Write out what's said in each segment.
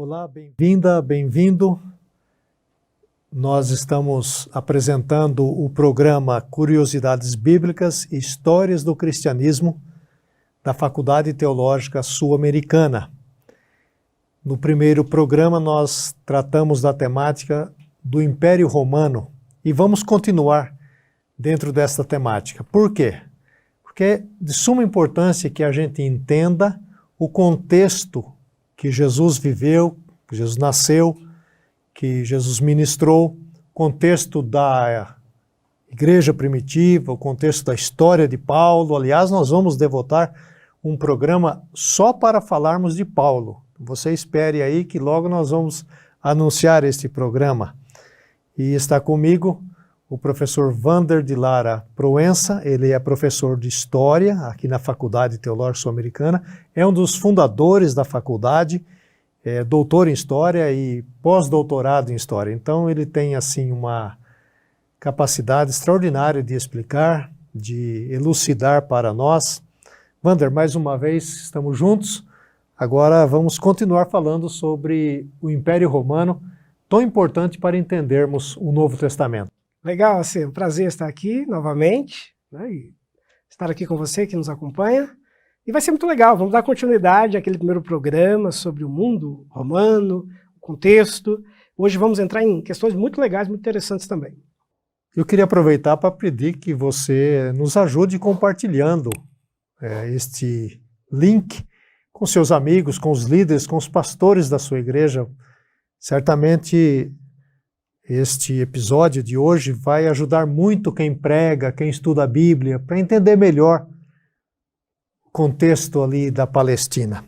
Olá, bem-vinda, bem-vindo. Nós estamos apresentando o programa Curiosidades Bíblicas e Histórias do Cristianismo da Faculdade Teológica Sul-Americana. No primeiro programa nós tratamos da temática do Império Romano e vamos continuar dentro desta temática. Por quê? Porque é de suma importância que a gente entenda o contexto que Jesus viveu, que Jesus nasceu, que Jesus ministrou, contexto da igreja primitiva, o contexto da história de Paulo. Aliás, nós vamos devotar um programa só para falarmos de Paulo. Você espere aí que logo nós vamos anunciar este programa. E está comigo o professor Wander de Lara Proença. Ele é professor de História aqui na Faculdade Teológica Sul-Americana, é um dos fundadores da faculdade, é doutor em História e pós-doutorado em História. Então ele tem assim uma capacidade extraordinária de explicar, de elucidar para nós. Wander, mais uma vez estamos juntos. Agora vamos continuar falando sobre o Império Romano, tão importante para entendermos o Novo Testamento. Legal, assim, um prazer estar aqui novamente, né, e estar aqui com você que nos acompanha. E vai ser muito legal, vamos dar continuidade àquele primeiro programa sobre o mundo romano, o contexto. Hoje vamos entrar em questões muito legais, muito interessantes também. Eu queria aproveitar para pedir que você nos ajude compartilhando este link com seus amigos, com os líderes, com os pastores da sua igreja. Certamente este episódio de hoje vai ajudar muito quem prega, quem estuda a Bíblia, para entender melhor o contexto ali da Palestina.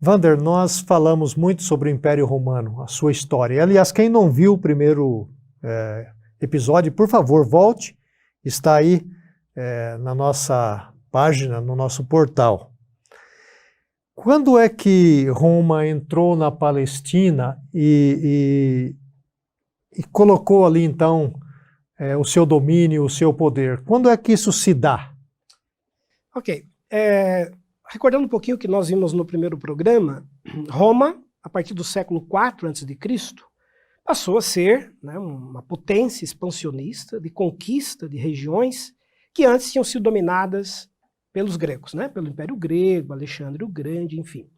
Wander, nós falamos muito sobre o Império Romano, a sua história. Aliás, quem não viu o primeiro episódio, por favor, volte. Está aí na nossa página, no nosso portal. Quando é que Roma entrou na Palestina e colocou ali, então, o seu domínio, o seu poder? Quando é que isso se dá? Ok. Recordando um pouquinho o que nós vimos no primeiro programa, Roma, a partir do século IV a.C., passou a ser, né, uma potência expansionista de conquista de regiões que antes tinham sido dominadas pelos gregos, né, pelo Império Grego, Alexandre o Grande, enfim.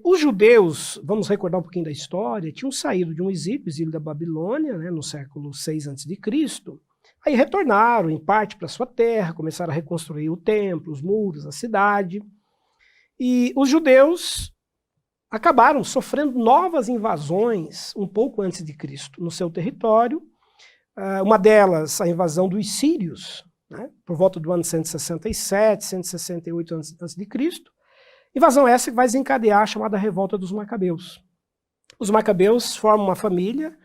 Os judeus, vamos recordar um pouquinho da história, tinham saído de um exílio da Babilônia, né, no século VI a.C., aí retornaram em parte para sua terra, começaram a reconstruir o templo, os muros, a cidade, e os judeus acabaram sofrendo novas invasões um pouco antes de Cristo no seu território, uma delas a invasão dos sírios, né, por volta do ano 167, 168 a.C., invasão essa que vai desencadear a chamada Revolta dos Macabeus. Os Macabeus formam uma família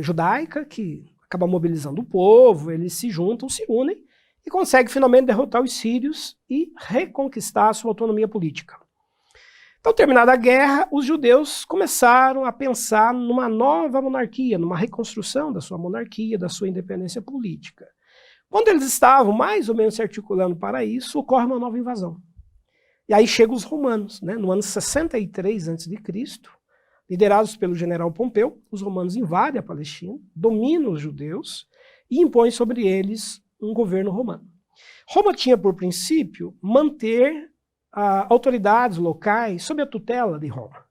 judaica que acaba mobilizando o povo, eles se juntam, se unem e conseguem finalmente derrotar os sírios e reconquistar a sua autonomia política. Então, terminada a guerra, os judeus começaram a pensar numa nova monarquia, numa reconstrução da sua monarquia, da sua independência política. Quando eles estavam mais ou menos se articulando para isso, ocorre uma nova invasão. E aí chegam os romanos, né? No ano 63 a.C., liderados pelo general Pompeu, os romanos invadem a Palestina, dominam os judeus e impõem sobre eles um governo romano. Roma tinha por princípio manter autoridades locais sob a tutela de Roma.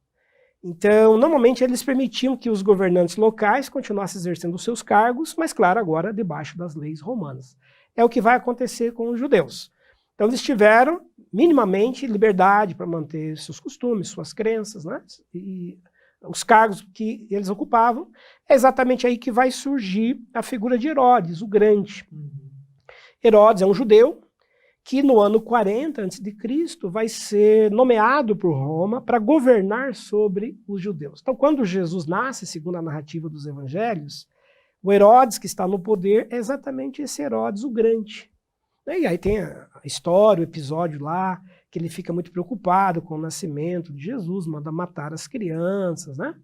Então, normalmente eles permitiam que os governantes locais continuassem exercendo os seus cargos, mas claro, agora debaixo das leis romanas. É o que vai acontecer com os judeus. Então eles tiveram minimamente liberdade para manter seus costumes, suas crenças, né? E os cargos que eles ocupavam. É exatamente aí que vai surgir a figura de Herodes, o Grande. Herodes é um judeu que no ano 40 a.C. vai ser nomeado por Roma para governar sobre os judeus. Então quando Jesus nasce, segundo a narrativa dos evangelhos, o Herodes que está no poder é exatamente esse Herodes o Grande. E aí tem a história, o episódio lá, que ele fica muito preocupado com o nascimento de Jesus, manda matar as crianças, né?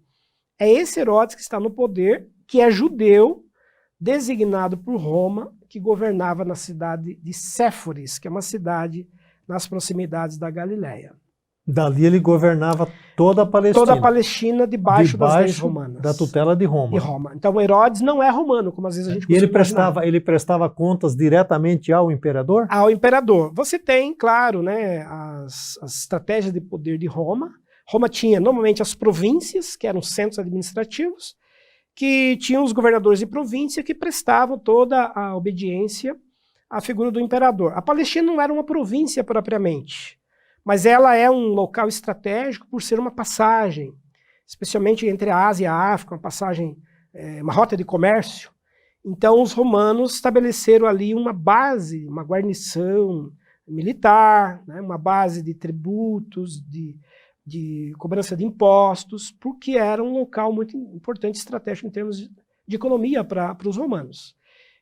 É esse Herodes que está no poder, que é judeu, designado por Roma, que governava na cidade de Séforis, que é uma cidade nas proximidades da Galileia. Dali ele governava toda a Palestina. Toda a Palestina debaixo das leis romanas. Da tutela de Roma. De Roma. Então Herodes não é romano, como às vezes a gente E ele prestava contas diretamente ao imperador? Ao imperador. Você tem, claro, né, as estratégias de poder de Roma. Roma tinha normalmente as províncias, que eram centros administrativos, que tinham os governadores de província que prestavam toda a obediência à figura do imperador. A Palestina não era uma província propriamente, mas ela é um local estratégico por ser uma passagem, especialmente entre a Ásia e a África, uma passagem, uma rota de comércio. Então os romanos estabeleceram ali uma base, uma guarnição militar, né, uma base de tributos, de cobrança de impostos, porque era um local muito importante, estratégico em termos de economia para os romanos.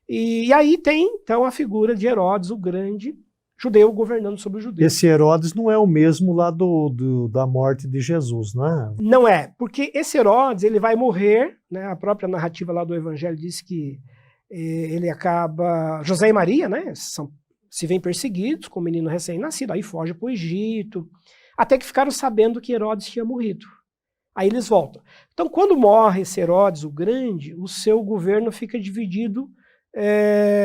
E aí tem, então, a figura de Herodes, o grande judeu, governando sobre os judeus. Esse Herodes não é o mesmo lá da morte de Jesus, não é? Não é, porque esse Herodes, ele vai morrer, né, a própria narrativa lá do Evangelho diz que ele acaba... José e Maria, né, se veem perseguidos com o menino recém-nascido, aí foge para o Egito, até que ficaram sabendo que Herodes tinha morrido. Aí eles voltam. Então, quando morre esse Herodes, o grande, o seu governo fica dividido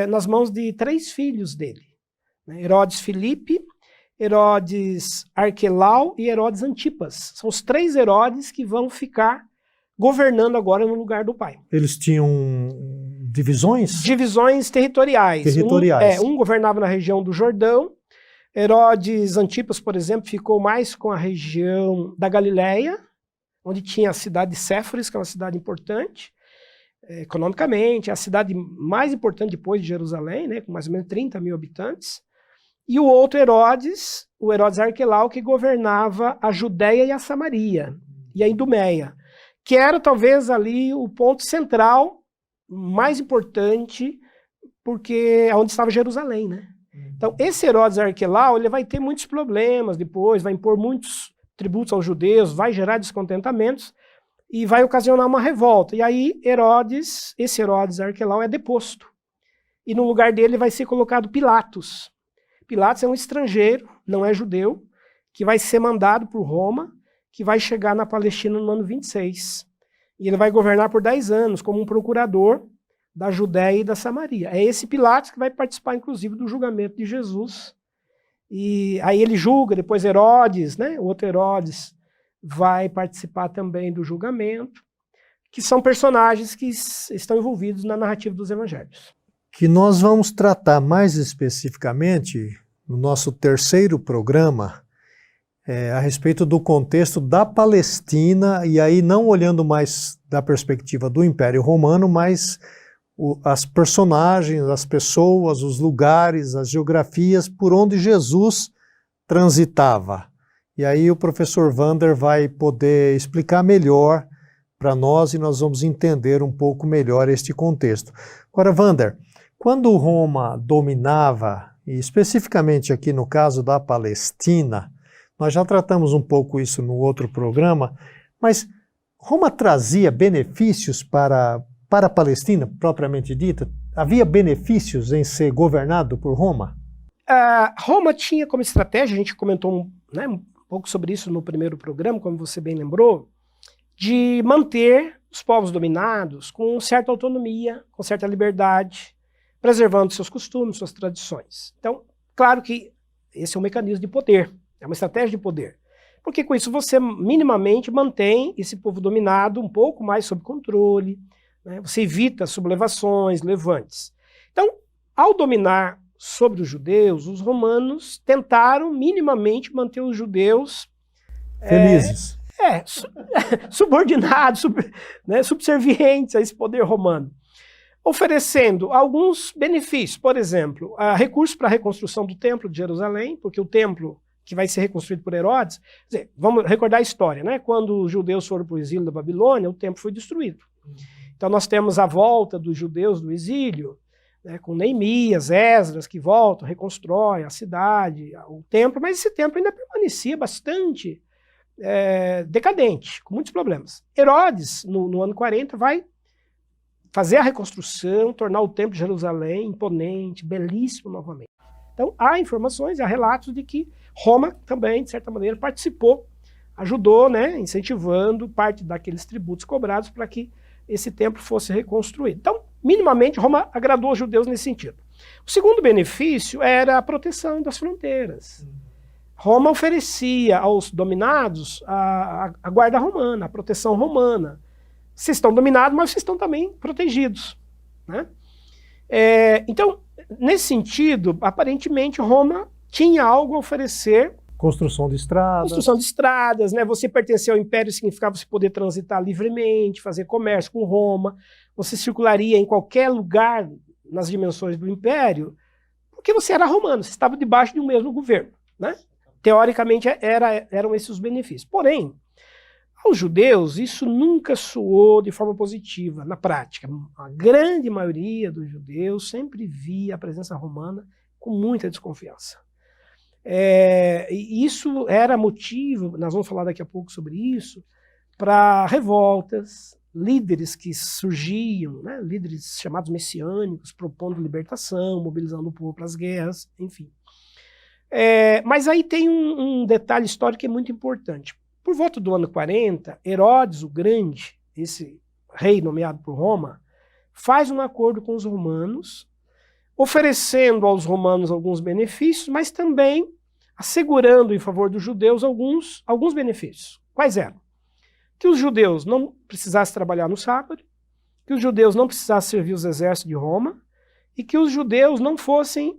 nas mãos de 3 filhos dele. Herodes Filipe, Herodes Arquelau e Herodes Antipas. São os 3 Herodes que vão ficar governando agora no lugar do pai. Eles tinham divisões? Divisões territoriais. Um governava na região do Jordão. Herodes Antipas, por exemplo, ficou mais com a região da Galileia, onde tinha a cidade de Séforis, que é uma cidade importante, economicamente, a cidade mais importante depois de Jerusalém, né, com mais ou menos 30 mil habitantes. E o outro Herodes, o Herodes Arquelau, que governava a Judéia e a Samaria, e a Idumeia, que era talvez ali o ponto central, mais importante, porque é onde estava Jerusalém, né? Então, esse Herodes Arquelau, ele vai ter muitos problemas depois, vai impor muitos tributos aos judeus, vai gerar descontentamentos e vai ocasionar uma revolta. E aí, esse Herodes Arquelau é deposto. E no lugar dele vai ser colocado Pilatos. Pilatos é um estrangeiro, não é judeu, que vai ser mandado por Roma, que vai chegar na Palestina no ano 26. E ele vai governar por 10 anos como um procurador da Judéia e da Samaria. É esse Pilatos que vai participar, inclusive, do julgamento de Jesus. E aí ele julga, depois Herodes, né, o outro Herodes, vai participar também do julgamento, que são personagens que estão envolvidos na narrativa dos evangelhos. Que nós vamos tratar mais especificamente no nosso terceiro programa a respeito do contexto da Palestina, e aí não olhando mais da perspectiva do Império Romano, mas as personagens, as pessoas, os lugares, as geografias por onde Jesus transitava. E aí o professor Wander vai poder explicar melhor para nós e nós vamos entender um pouco melhor este contexto. Agora, Wander, quando Roma dominava, e especificamente aqui no caso da Palestina, nós já tratamos um pouco isso no outro programa, mas Roma trazia benefícios para a Palestina, propriamente dita? Havia benefícios em ser governado por Roma? Roma tinha como estratégia, a gente comentou um pouco sobre isso no primeiro programa, como você bem lembrou, de manter os povos dominados com certa autonomia, com certa liberdade, preservando seus costumes, suas tradições. Então, claro que esse é um mecanismo de poder, é uma estratégia de poder. Porque com isso você minimamente mantém esse povo dominado um pouco mais sob controle, né? Você evita sublevações, levantes. Então, ao dominar sobre os judeus, os romanos tentaram minimamente manter os judeus felizes. Subordinados, subservientes a esse poder romano, oferecendo alguns benefícios, por exemplo, recursos para a reconstrução do templo de Jerusalém, porque o templo que vai ser reconstruído por Herodes, quer dizer, vamos recordar a história, né? Quando os judeus foram para o exílio da Babilônia, o templo foi destruído. Então nós temos a volta dos judeus do exílio, né, com Neemias, Esdras, que voltam, reconstrói a cidade, o templo, mas esse templo ainda permanecia bastante decadente, com muitos problemas. Herodes, no ano 40, vai fazer a reconstrução, tornar o templo de Jerusalém imponente, belíssimo novamente. Então há informações, há relatos de que Roma também, de certa maneira, participou, ajudou, né, incentivando parte daqueles tributos cobrados para que esse templo fosse reconstruído. Então, minimamente, Roma agradou os judeus nesse sentido. O segundo benefício era a proteção das fronteiras. Roma oferecia aos dominados a guarda romana, a proteção romana. Vocês estão dominados, mas vocês estão também protegidos, né? Então, nesse sentido, aparentemente, Roma tinha algo a oferecer. Construção de estradas. Construção de estradas, né? Você pertencer ao império significava você poder transitar livremente, fazer comércio com Roma, você circularia em qualquer lugar nas dimensões do império, porque você era romano, você estava debaixo de um mesmo governo, né? Teoricamente eram esses os benefícios. Porém, aos judeus isso nunca soou de forma positiva na prática. A grande maioria dos judeus sempre via a presença romana com muita desconfiança. E isso era motivo, nós vamos falar daqui a pouco sobre isso, para revoltas, líderes que surgiam, né, líderes chamados messiânicos, propondo libertação, mobilizando o povo para as guerras, enfim. Mas aí tem um detalhe histórico que é muito importante. Por volta do ano 40, Herodes o Grande, esse rei nomeado por Roma, faz um acordo com os romanos, oferecendo aos romanos alguns benefícios, mas também assegurando em favor dos judeus alguns benefícios. Quais eram? Que os judeus não precisassem trabalhar no sábado, que os judeus não precisassem servir os exércitos de Roma e que os judeus não fossem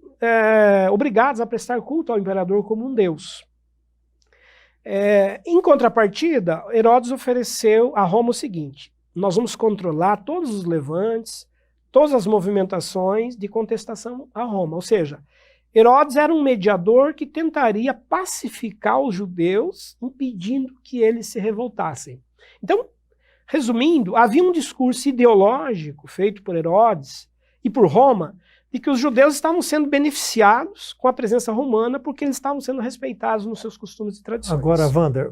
obrigados a prestar culto ao imperador como um deus. Em contrapartida, Herodes ofereceu a Roma o seguinte: nós vamos controlar todos os levantes, todas as movimentações de contestação a Roma. Ou seja, Herodes era um mediador que tentaria pacificar os judeus, impedindo que eles se revoltassem. Então, resumindo, havia um discurso ideológico feito por Herodes e por Roma de que os judeus estavam sendo beneficiados com a presença romana porque eles estavam sendo respeitados nos seus costumes e tradições. Agora, Wander,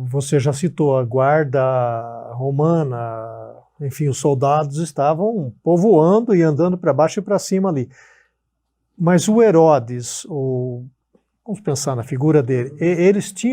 você já citou a guarda romana, enfim, os soldados estavam povoando e andando para baixo e para cima ali. Mas o Herodes, vamos pensar na figura dele,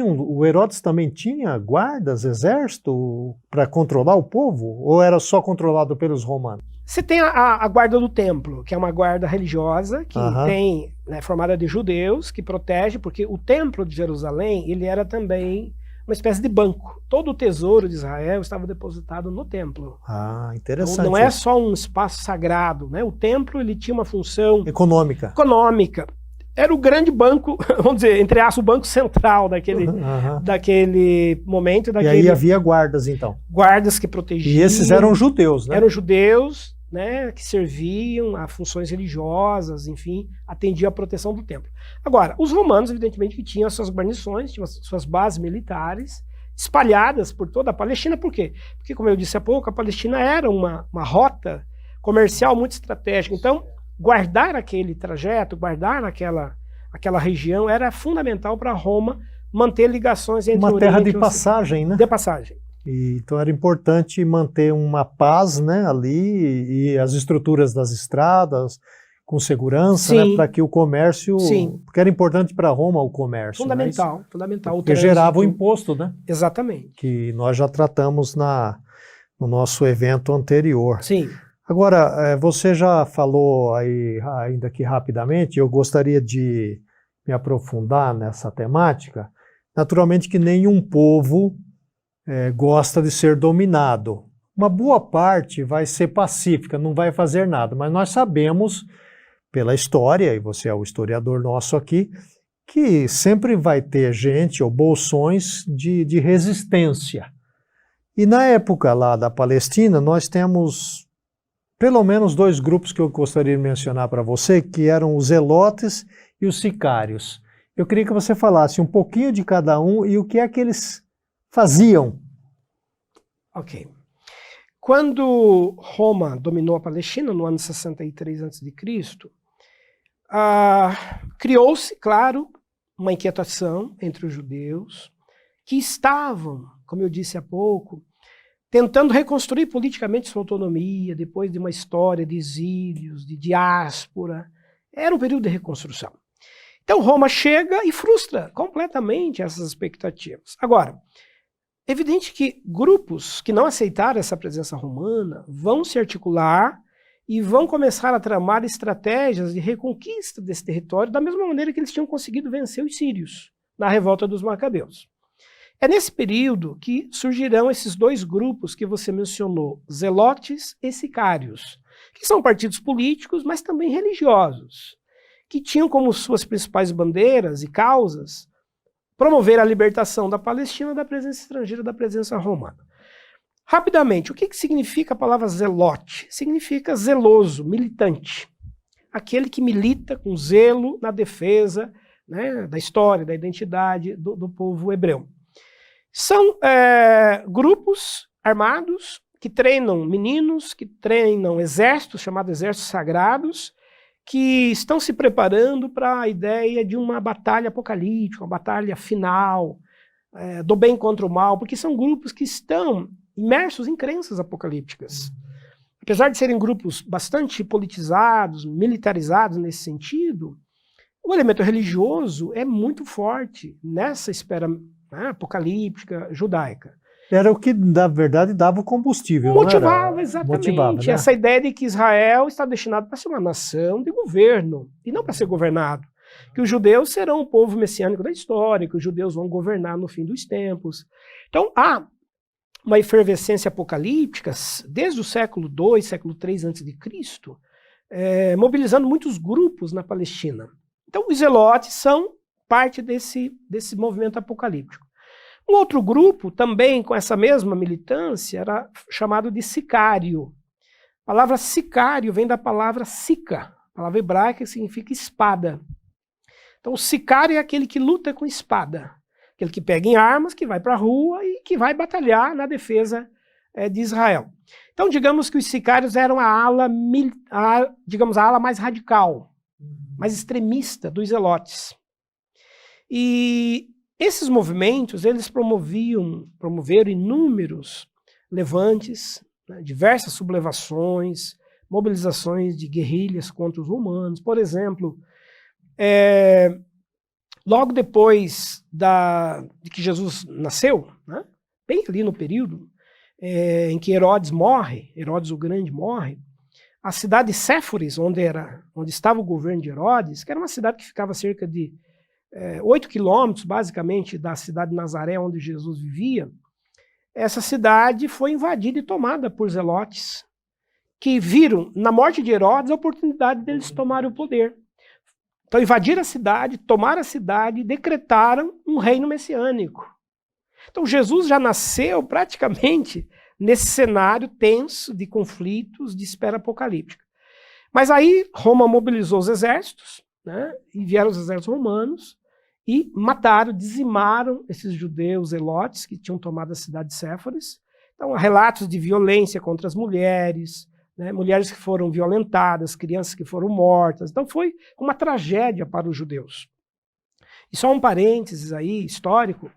o Herodes também tinha guardas, exército para controlar o povo? Ou era só controlado pelos romanos? Você tem a guarda do templo, que é uma guarda religiosa, que tem, né, formada de judeus, que protege, porque o templo de Jerusalém, ele era também uma espécie de banco. Todo o tesouro de Israel estava depositado no templo. Ah, interessante. Então, não é só um espaço sagrado, né? O templo, ele tinha uma função econômica. Era o grande banco, vamos dizer, entre aspas, o banco central daquele momento. E aí havia guardas, então. Guardas que protegiam. E esses eram judeus, né? Eram judeus, né, que serviam a funções religiosas, enfim, atendiam à proteção do templo. Agora, os romanos, evidentemente, que tinham as suas guarnições, tinham as suas bases militares, espalhadas por toda a Palestina. Por quê? Porque, como eu disse há pouco, a Palestina era uma rota comercial muito estratégica. Então, guardar aquele trajeto, guardar aquela região era fundamental para Roma manter ligações entre uma terra de passagem, né? De passagem. Então era importante manter uma paz, né, ali, e as estruturas das estradas com segurança, né, para que o comércio... Sim. Porque era importante para Roma o comércio. Fundamental, né? Fundamental. Porque gerava o imposto, né? Exatamente. Que nós já tratamos no nosso evento anterior. Sim. Agora, você já falou aí, ainda aqui rapidamente, eu gostaria de me aprofundar nessa temática. Naturalmente que nenhum povo gosta de ser dominado. Uma boa parte vai ser pacífica, não vai fazer nada, mas nós sabemos, pela história, e você é o historiador nosso aqui, que sempre vai ter gente ou bolsões de resistência. E na época lá da Palestina, nós temos pelo menos dois grupos que eu gostaria de mencionar para você, que eram os zelotes e os sicários. Eu queria que você falasse um pouquinho de cada um e o que é que eles faziam. Ok. Quando Roma dominou a Palestina, no ano 63 a.C., criou-se, claro, uma inquietação entre os judeus, que estavam, como eu disse há pouco, tentando reconstruir politicamente sua autonomia, depois de uma história de exílios, de diáspora. Era um período de reconstrução. Então Roma chega e frustra completamente essas expectativas. Agora, é evidente que grupos que não aceitaram essa presença romana vão se articular e vão começar a tramar estratégias de reconquista desse território, da mesma maneira que eles tinham conseguido vencer os sírios na revolta dos Macabeus. É nesse período que surgirão esses dois grupos que você mencionou, zelotes e sicários, que são partidos políticos, mas também religiosos, que tinham como suas principais bandeiras e causas promover a libertação da Palestina da presença estrangeira, da presença romana. Rapidamente, o que significa a palavra zelote? Significa zeloso, militante. Aquele que milita com zelo na defesa, né, da história, da identidade do povo hebreu. São grupos armados que treinam meninos, que treinam exércitos, chamados exércitos sagrados, que estão se preparando para a ideia de uma batalha apocalíptica, uma batalha final, do bem contra o mal, porque são grupos que estão imersos em crenças apocalípticas. Apesar de serem grupos bastante politizados, militarizados nesse sentido, o elemento religioso é muito forte nessa esfera apocalíptica judaica. Era o que, na verdade, dava o combustível. Motivava, exatamente. Motivava, né? Essa ideia de que Israel está destinado para ser uma nação de governo, e não para ser governado. Que os judeus serão o povo messiânico da história, que os judeus vão governar no fim dos tempos. Então, há uma efervescência apocalíptica, desde o século II, século III a.C., mobilizando muitos grupos na Palestina. Então, os zelotes são parte desse movimento apocalíptico. Um outro grupo, também com essa mesma militância, era chamado de sicário. A palavra sicário vem da palavra sica, palavra hebraica que significa espada. Então, o sicário é aquele que luta com espada, aquele que pega em armas, que vai para a rua e que vai batalhar na defesa de Israel. Então, digamos que os sicários eram a ala mais radical, mais extremista dos zelotes. E esses movimentos, eles promoveram inúmeros levantes, né, diversas sublevações, mobilizações de guerrilhas contra os romanos. Por exemplo, logo depois de que Jesus nasceu, né, bem ali no período em que Herodes morre, Herodes o Grande morre, a cidade de Séforis, onde estava o governo de Herodes, que era uma cidade que ficava cerca de 8 quilômetros, basicamente, da cidade de Nazaré, onde Jesus vivia, essa cidade foi invadida e tomada por zelotes, que viram na morte de Herodes a oportunidade deles tomarem o poder. Então invadiram a cidade, tomaram a cidade e decretaram um reino messiânico. Então Jesus já nasceu praticamente nesse cenário tenso de conflitos, de espera apocalíptica. Mas aí Roma mobilizou os exércitos, né, e vieram os exércitos romanos, e mataram, dizimaram esses judeus zelotes que tinham tomado a cidade de Séforis. Então, há relatos de violência contra as mulheres, né, mulheres que foram violentadas, crianças que foram mortas. Então, foi uma tragédia para os judeus. E só um parênteses aí, histórico,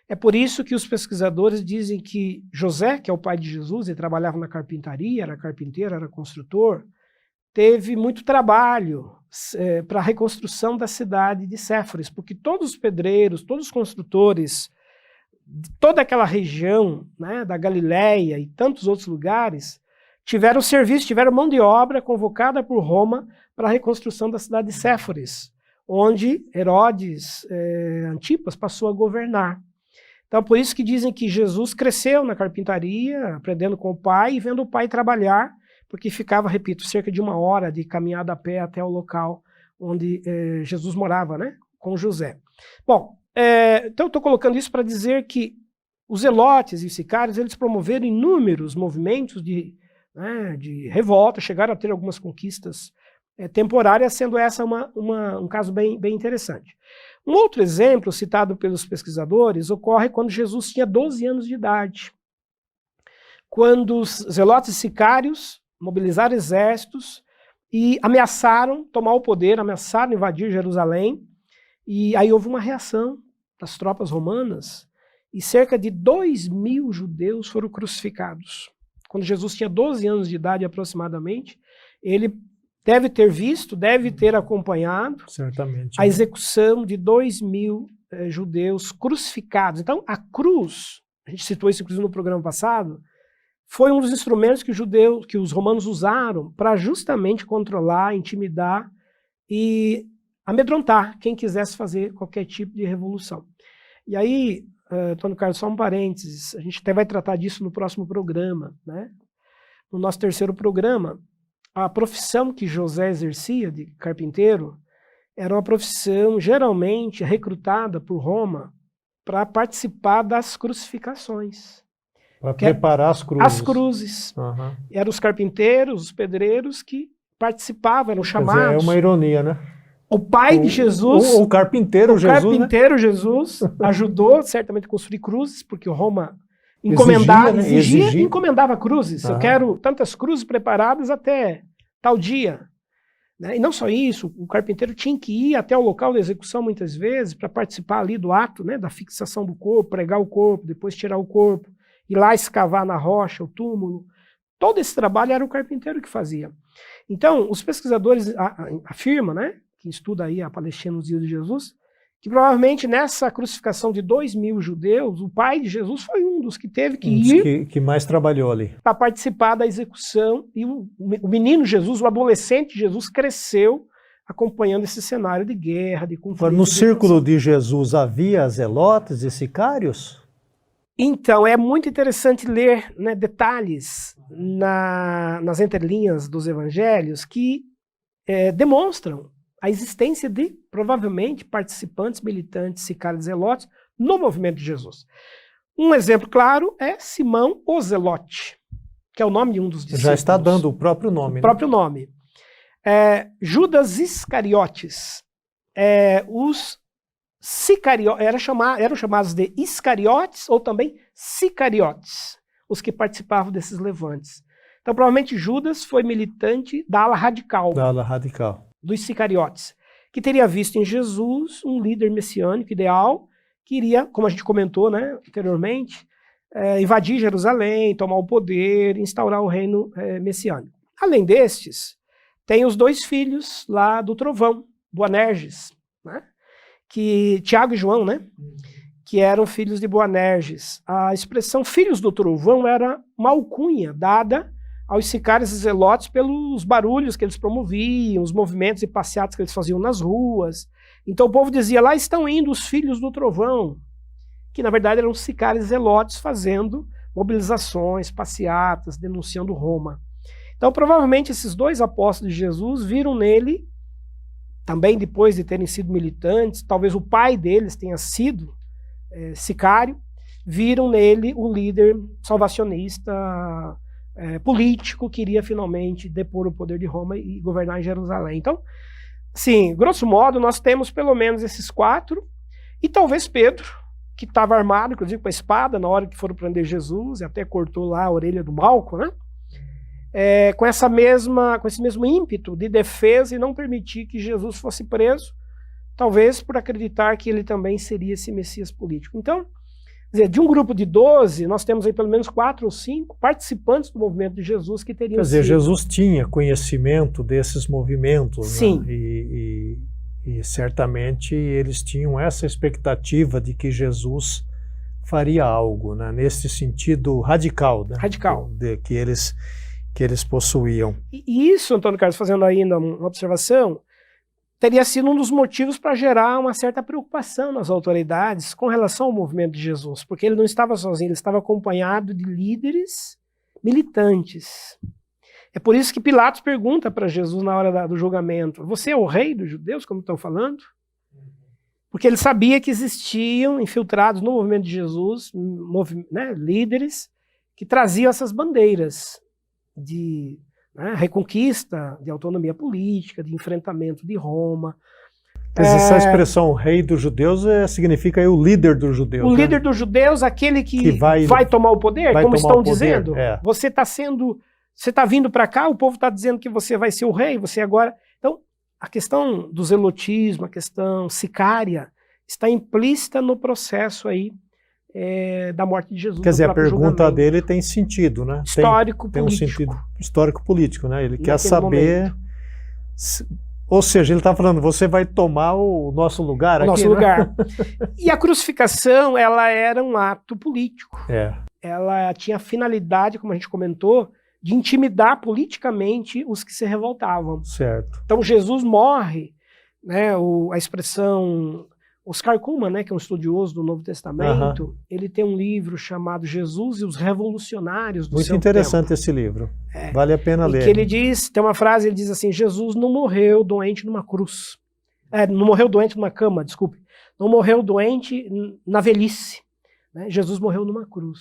é por isso que os pesquisadores dizem que José, que é o pai de Jesus, ele trabalhava na carpintaria, era carpinteiro, era construtor, teve muito trabalho para a reconstrução da cidade de Séforis, porque todos os pedreiros, todos os construtores de toda aquela região, né, da Galileia e tantos outros lugares, tiveram serviço, tiveram mão de obra convocada por Roma para a reconstrução da cidade de Séforis, onde Herodes Antipas passou a governar. Então, por isso que dizem que Jesus cresceu na carpintaria, aprendendo com o pai e vendo o pai trabalhar, porque ficava, repito, cerca de 1 hora de caminhada a pé até o local onde Jesus morava, né, com José. Bom, então eu estou colocando isso para dizer que os zelotes e os sicários, eles promoveram inúmeros movimentos de revolta, chegaram a ter algumas conquistas temporárias, sendo essa um caso bem interessante. Um outro exemplo citado pelos pesquisadores ocorre quando Jesus tinha 12 anos de idade, quando os zelotes e sicários mobilizaram exércitos e ameaçaram tomar o poder, ameaçaram invadir Jerusalém, e aí houve uma reação das tropas romanas, e cerca de 2.000 judeus foram crucificados. Quando Jesus tinha 12 anos de idade aproximadamente, ele deve ter visto, deve ter acompanhado Certamente. a execução de 2.000 judeus crucificados. Então, a cruz, a gente citou isso inclusive no programa passado, foi um dos instrumentos que os romanos usaram para justamente controlar, intimidar e amedrontar quem quisesse fazer qualquer tipo de revolução. E aí, Antônio Carlos, só um parênteses, a gente até vai tratar disso no próximo programa, né? No nosso terceiro programa, a profissão que José exercia, de carpinteiro, era uma profissão geralmente recrutada por Roma para participar das crucificações. Para preparar as cruzes. As cruzes. Uhum. Eram os carpinteiros, os pedreiros que participavam, eram chamados. Quer dizer, é uma ironia, né? O pai de Jesus, o carpinteiro Jesus, carpinteiro Jesus ajudou certamente a construir cruzes, porque Roma exigia e encomendava cruzes. Eu quero tantas cruzes preparadas até tal dia. Né? E não só isso, o carpinteiro tinha que ir até o local da execução muitas vezes para participar ali do ato, né, da fixação do corpo, pregar o corpo, depois tirar o corpo, ir lá escavar na rocha, o túmulo. Todo esse trabalho era o carpinteiro que fazia. Então, os pesquisadores afirmam, né, que estuda aí a Palestina nos dias de Jesus, que provavelmente nessa crucificação de 2.000 judeus, o pai de Jesus foi um dos que teve que ir que mais trabalhou ali para participar da execução, e o menino Jesus, o adolescente Jesus, cresceu acompanhando esse cenário de guerra, de conflito. No círculo de Jesus havia zelotes e sicários? Então, é muito interessante ler, né, detalhes nas entrelinhas dos evangelhos que demonstram a existência de, provavelmente, participantes, militantes, sicários, zelotes no movimento de Jesus. Um exemplo claro é Simão o Zelote, que é o nome de um dos discípulos. Já está dando o próprio nome. O próprio nome. Judas Iscariotes. Os Sicariotes eram chamados de Iscariotes ou também Sicariotes, os que participavam desses levantes. Então, provavelmente, Judas foi militante da ala radical. Da ala radical. Dos Sicariotes, que teria visto em Jesus um líder messiânico ideal, que iria, como a gente comentou, né, anteriormente, invadir Jerusalém, tomar o poder, instaurar o reino messiânico. Além destes, tem os 2 filhos lá do trovão, Boanerges, né, Tiago e João, né, que eram filhos de Boanerges. A expressão filhos do trovão era uma alcunha dada aos sicários e zelotes pelos barulhos que eles promoviam, os movimentos e passeatas que eles faziam nas ruas. Então o povo dizia, lá estão indo os filhos do trovão, que na verdade eram os sicários e zelotes fazendo mobilizações, passeatas, denunciando Roma. Então provavelmente esses 2 apóstolos de Jesus viram nele, também depois de terem sido militantes, talvez o pai deles tenha sido sicário, viram nele o líder salvacionista, político, que iria finalmente depor o poder de Roma e governar em Jerusalém. Então, sim, grosso modo, nós temos pelo menos esses 4, e talvez Pedro, que estava armado, inclusive com a espada, na hora que foram prender Jesus, e até cortou lá a orelha do Malco, né? Com esse mesmo ímpeto de defesa e não permitir que Jesus fosse preso, talvez por acreditar que ele também seria esse Messias político. Então, de um grupo de 12, nós temos aí pelo menos 4 ou 5 participantes do movimento de Jesus que teriam sido... Jesus tinha conhecimento desses movimentos, sim, né? E certamente eles tinham essa expectativa de que Jesus faria algo, né? Nesse sentido radical, né? Radical. Que eles possuíam. E isso, Antônio Carlos, fazendo ainda uma observação, teria sido um dos motivos para gerar uma certa preocupação nas autoridades com relação ao movimento de Jesus, porque ele não estava sozinho, ele estava acompanhado de líderes militantes. É por isso que Pilatos pergunta para Jesus na hora do julgamento, você é o rei dos judeus, como estão falando? Porque ele sabia que existiam infiltrados no movimento de Jesus, né, líderes que traziam essas bandeiras de reconquista, de autonomia política, de enfrentamento de Roma. Mas essa expressão rei dos judeus significa aí o líder dos judeus. O né? líder dos judeus, aquele que vai tomar o poder, como estão dizendo. Você está vindo para cá, o povo está dizendo que você vai ser o rei, você agora... Então, a questão do zelotismo, a questão sicária, está implícita no processo aí da morte de Jesus. Quer dizer, a pergunta dele tem sentido, né? Histórico-político. Tem um sentido histórico-político, né? Ele quer saber Ou seja, ele está falando, você vai tomar o nosso lugar aqui, nosso lugar. E a crucificação, ela era um ato político. Ela tinha a finalidade, como a gente comentou, de intimidar politicamente os que se revoltavam. Certo. Então Jesus morre, né, a expressão... Oscar Cullmann, né, que é um estudioso do Novo Testamento, ele tem um livro chamado Jesus e os Revolucionários do Muito seu interessante tempo. esse livro. Vale a pena ler. Que ele diz, tem uma frase, ele diz assim, Jesus não morreu doente numa cruz. Não morreu doente numa cama, desculpe. Não morreu doente na velhice. Né? Jesus morreu numa cruz.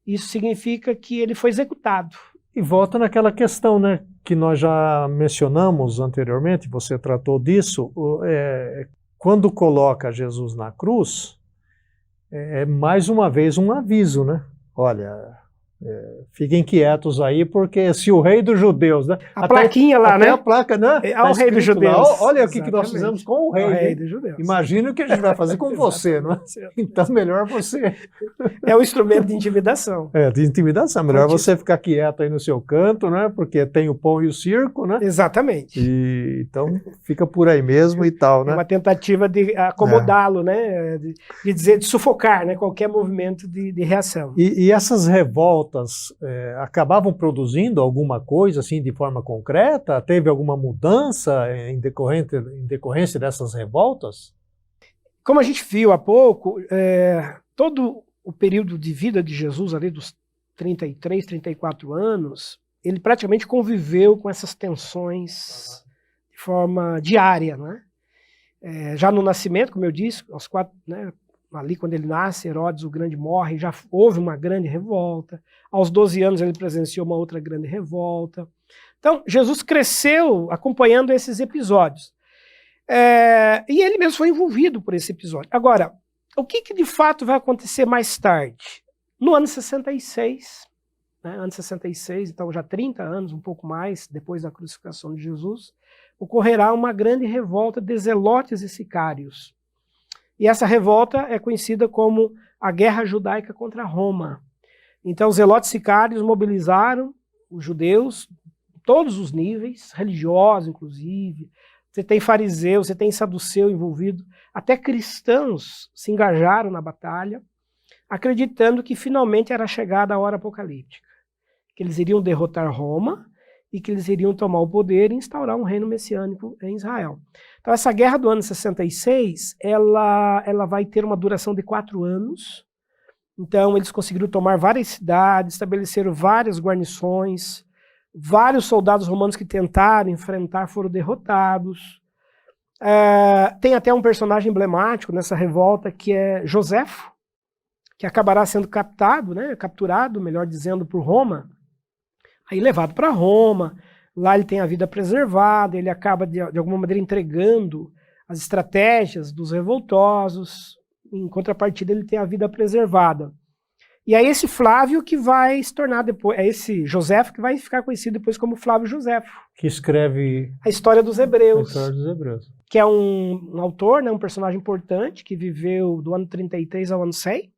Isso significa que ele foi executado. E volta naquela questão, né, que nós já mencionamos anteriormente, você tratou disso, quando coloca Jesus na cruz, é mais uma vez um aviso, né? Olha, fiquem quietos aí, porque se o rei dos judeus, né? A plaquinha lá, né? A placa, né? É o rei dos judeus. Lá, olha o que nós fizemos com o rei dos judeus. Imagina o que a gente vai fazer com você, não é? Então, melhor você... É um instrumento de intimidação. De intimidação. Melhor você ficar quieto aí no seu canto, né? Porque tem o pão e o circo, né? Exatamente. Então, fica por aí mesmo e tal, né? É uma tentativa de acomodá-lo, né? De sufocar, né? Qualquer movimento de reação. E essas revoltas acabavam produzindo alguma coisa, assim, de forma concreta? Teve alguma mudança em decorrência dessas revoltas? Como a gente viu há pouco, todo o período de vida de Jesus, ali dos 33, 34 anos, ele praticamente conviveu com essas tensões de forma diária, né? Já no nascimento, como eu disse, aos 4, né, ali quando ele nasce, Herodes o Grande morre, já houve uma grande revolta. Aos 12 anos ele presenciou uma outra grande revolta. Então, Jesus cresceu acompanhando esses episódios. E ele mesmo foi envolvido por esse episódio. Agora, o que de fato vai acontecer mais tarde? No ano 66, né, ano 66, então já 30 anos, um pouco mais, depois da crucificação de Jesus, ocorrerá uma grande revolta de zelotes e sicários. E essa revolta é conhecida como a Guerra Judaica contra Roma. Então os zelotes sicários mobilizaram os judeus, todos os níveis, religiosos inclusive. Você tem fariseu, você tem saduceu envolvido, até cristãos se engajaram na batalha, acreditando que finalmente era chegada a hora apocalíptica, que eles iriam derrotar Roma e que eles iriam tomar o poder e instaurar um reino messiânico em Israel. Então essa guerra do ano 66, ela vai ter uma duração de 4 anos, então eles conseguiram tomar várias cidades, estabeleceram várias guarnições, vários soldados romanos que tentaram enfrentar foram derrotados. Tem até um personagem emblemático nessa revolta que é Joséfo, que acabará sendo capturado, melhor dizendo, por Roma, aí levado para Roma. Lá ele tem a vida preservada, ele acaba de alguma maneira entregando as estratégias dos revoltosos, em contrapartida ele tem a vida preservada. E é esse Flávio que vai se tornar depois, é esse Joséfo que vai ficar conhecido depois como Flávio Joséfo. Que escreve a História dos Hebreus. A História dos Hebreus. Que é um autor, né, um personagem importante, que viveu do ano 33 ao ano 100.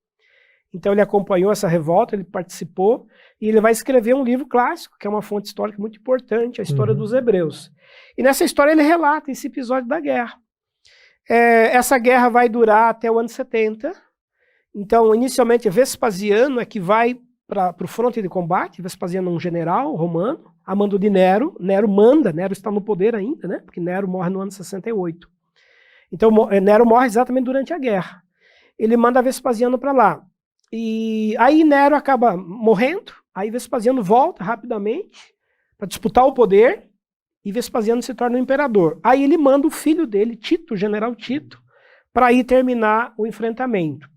Então ele acompanhou essa revolta, ele participou, e ele vai escrever um livro clássico, que é uma fonte histórica muito importante, a História dos Hebreus. E nessa história ele relata esse episódio da guerra. Essa guerra vai durar até o ano 70, então inicialmente Vespasiano é que vai para o fronte de combate. Vespasiano é um general romano, a mando de Nero. Nero manda, Nero está no poder ainda, né? Porque Nero morre no ano 68. Então Nero morre exatamente durante a guerra. Ele manda Vespasiano para lá. E aí Nero acaba morrendo, aí Vespasiano volta rapidamente para disputar o poder, e Vespasiano se torna o imperador. Aí ele manda o filho dele, Tito, o general Tito, para ir terminar o enfrentamento.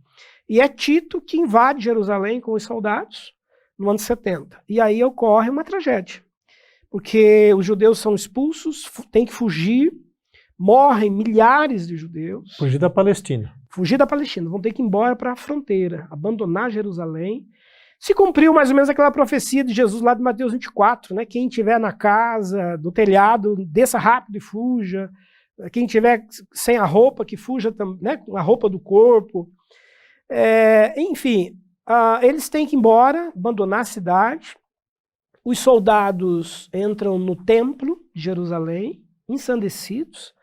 E é Tito que invade Jerusalém com os soldados no ano 70. E aí ocorre uma tragédia, porque os judeus são expulsos, têm que fugir, morrem milhares de judeus. Fugir da Palestina. Fugir da Palestina, vão ter que ir embora para a fronteira, abandonar Jerusalém. Se cumpriu mais ou menos aquela profecia de Jesus lá de Mateus 24, né? Quem estiver na casa, do telhado, desça rápido e fuja. Quem estiver sem a roupa, que fuja, né? Com a roupa do corpo. Enfim, eles têm que ir embora, abandonar a cidade. Os soldados entram no templo de Jerusalém, ensandecidos,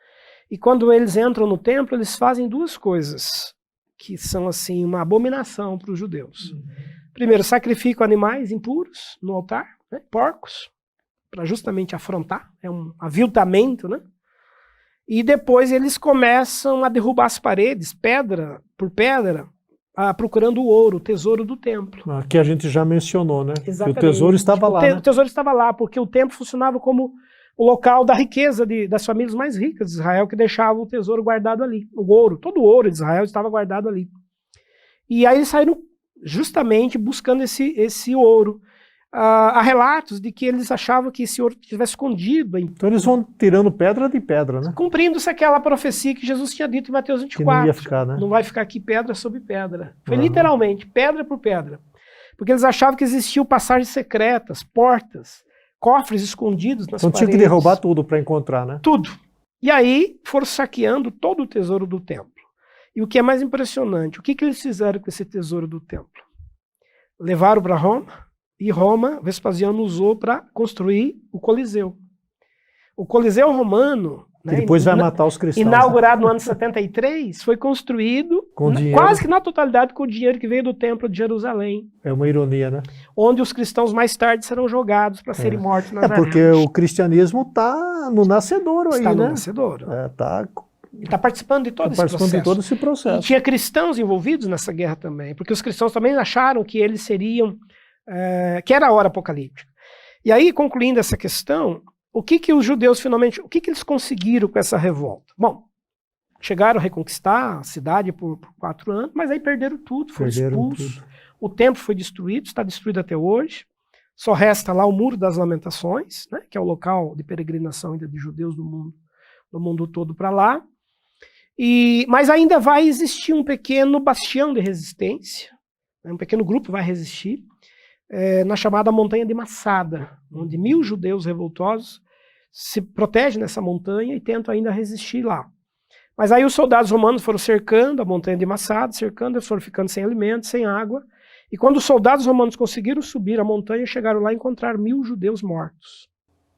e quando eles entram no templo, eles fazem duas coisas que são assim uma abominação para os judeus. Primeiro, sacrificam animais impuros no altar, né, porcos, para justamente afrontar, é um aviltamento, né? E depois eles começam a derrubar as paredes, pedra por pedra, procurando o ouro, o tesouro do templo. Que a gente já mencionou, né? Exatamente. Que o tesouro estava lá, né? O tesouro estava lá, porque o templo funcionava como o local da riqueza das famílias mais ricas de Israel, que deixavam o tesouro guardado ali. O ouro, todo o ouro de Israel estava guardado ali. E aí eles saíram justamente buscando esse ouro. Há relatos de que eles achavam que esse ouro estivesse escondido. Então eles vão tirando pedra de pedra, né? Cumprindo-se aquela profecia que Jesus tinha dito em Mateus 24. Que não ia ficar, né? Não vai ficar aqui pedra sobre pedra. Foi literalmente, pedra por pedra. Porque eles achavam que existiam passagens secretas, portas, cofres escondidos nas paredes. Então tinha que derrubar tudo para encontrar, né? Tudo. E aí foram saqueando todo o tesouro do templo. E o que é mais impressionante, o que eles fizeram com esse tesouro do templo? Levaram para Roma, e Roma, Vespasiano usou para construir o Coliseu. O Coliseu romano, que depois vai matar os cristãos. Inaugurado no ano 73, foi construído quase que na totalidade com o dinheiro que veio do Templo de Jerusalém. É uma ironia, né? Onde os cristãos mais tarde serão jogados para serem mortos nas arenas. Porque o cristianismo está no nascedouro aí, né? Está no nascedouro. Está participando de todo esse processo. De todo esse processo. E tinha cristãos envolvidos nessa guerra também, porque os cristãos também acharam que eles seriam, que era a hora apocalíptica. E aí, concluindo essa questão, o que os judeus finalmente, o que eles conseguiram com essa revolta? Bom, chegaram a reconquistar a cidade por 4 anos, mas aí perderam tudo, foram expulsos. O templo foi destruído, está destruído até hoje. Só resta lá o Muro das Lamentações, né, que é o local de peregrinação ainda de judeus do mundo todo para lá. Mas ainda vai existir um pequeno bastião de resistência, né, um pequeno grupo vai resistir, na chamada Montanha de Massada, onde 1000 judeus revoltosos se protegem nessa montanha e tentam ainda resistir lá. Mas aí os soldados romanos foram cercando a Montanha de Massada, eles foram ficando sem alimento, sem água, e quando os soldados romanos conseguiram subir a montanha, chegaram lá e encontraram 1000 judeus mortos.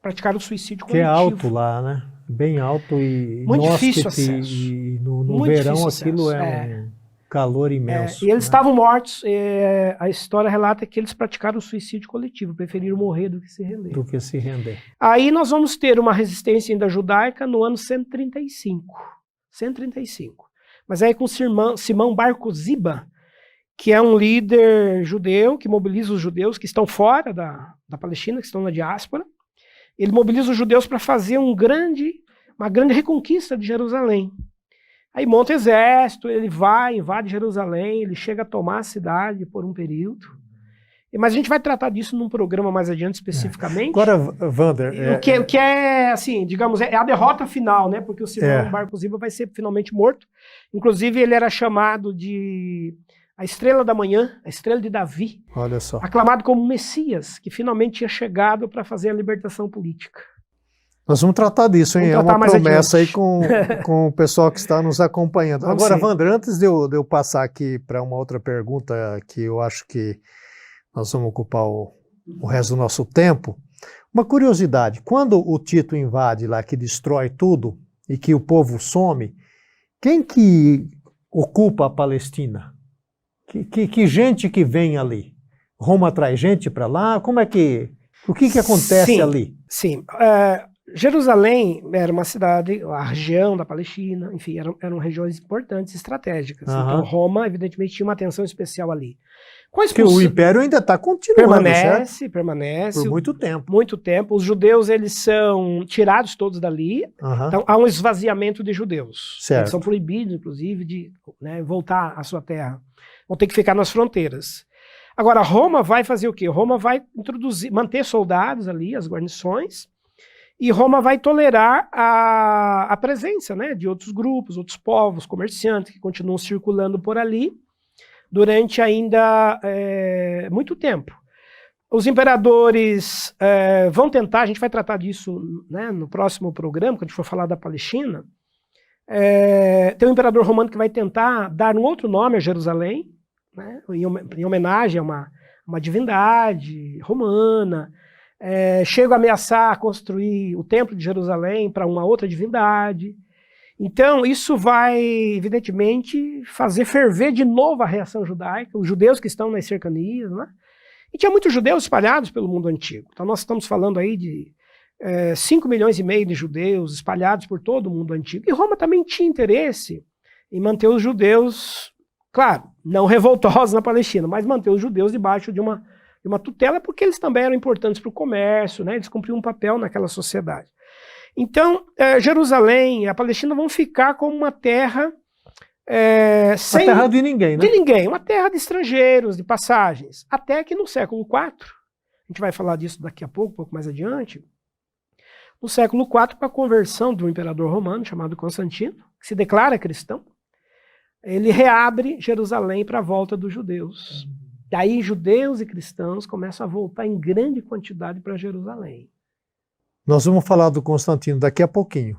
Praticaram suicídio coletivo. Que é alto lá, né? Bem alto e muito difícil acesso. E no verão aquilo um calor imenso. E eles estavam mortos. A história relata que eles praticaram o suicídio coletivo, preferiram morrer do que se render. Aí nós vamos ter uma resistência ainda judaica no ano 135. Mas aí com Simão Bar Koziba, que é um líder judeu que mobiliza os judeus que estão fora da Palestina, que estão na diáspora. Ele mobiliza os judeus para fazer uma grande reconquista de Jerusalém. Aí monta exército, ele invade Jerusalém, ele chega a tomar a cidade por um período. Mas a gente vai tratar disso num programa mais adiante especificamente. Agora, Wander... O que é, assim, digamos, é a derrota final, né? Porque o Simão Bar Koziba vai ser finalmente morto. Inclusive, ele era chamado de a estrela da manhã, a estrela de Davi. Olha só. Aclamado como Messias, que finalmente tinha chegado para fazer a libertação política. Nós vamos tratar disso, hein? É uma promessa aí com o pessoal que está nos acompanhando. Agora, Wander, antes de eu passar aqui para uma outra pergunta, que eu acho que nós vamos ocupar o resto do nosso tempo, uma curiosidade, quando o Tito invade lá, que destrói tudo e que o povo some, quem que ocupa a Palestina? Que gente que vem ali? Roma traz gente para lá? Como é que... O que acontece ali? Sim, Jerusalém era uma cidade, a região da Palestina, enfim, eram regiões importantes, estratégicas. Então Roma, evidentemente, tinha uma atenção especial ali. Porque o Império ainda está continuando, permanece. Por muito tempo. Muito tempo. Os judeus, eles são tirados todos dali. Então, há um esvaziamento de judeus. Certo. Eles são proibidos, inclusive, de voltar à sua terra. Vão ter que ficar nas fronteiras. Agora, Roma vai fazer o quê? Roma vai manter soldados ali, as guarnições, e Roma vai tolerar a presença, né, de outros grupos, outros povos, comerciantes que continuam circulando por ali durante ainda muito tempo. Os imperadores vão tentar, a gente vai tratar disso, né, no próximo programa, quando a gente for falar da Palestina. Tem um imperador romano que vai tentar dar um outro nome a Jerusalém, né, em homenagem a uma divindade romana. chegam a ameaçar construir o Templo de Jerusalém para uma outra divindade. Então, isso vai, evidentemente, fazer ferver de novo a reação judaica, os judeus que estão nas cercanias, né? E tinha muitos judeus espalhados pelo mundo antigo. Então, nós estamos falando aí de 5,5 milhões de judeus espalhados por todo o mundo antigo. E Roma também tinha interesse em manter os judeus, claro, não revoltosos na Palestina, mas manter os judeus debaixo de uma tutela, porque eles também eram importantes para o comércio, né? Eles cumpriam um papel naquela sociedade. Então, Jerusalém e a Palestina vão ficar como uma terra sem... Uma terra de ninguém, né? De ninguém, uma terra de estrangeiros, de passagens. Até que no século IV, a gente vai falar disso daqui a pouco, um pouco mais adiante, no século IV, com a conversão de um imperador romano chamado Constantino, que se declara cristão, ele reabre Jerusalém para a volta dos judeus. Daí judeus e cristãos começam a voltar em grande quantidade para Jerusalém. Nós vamos falar do Constantino daqui a pouquinho,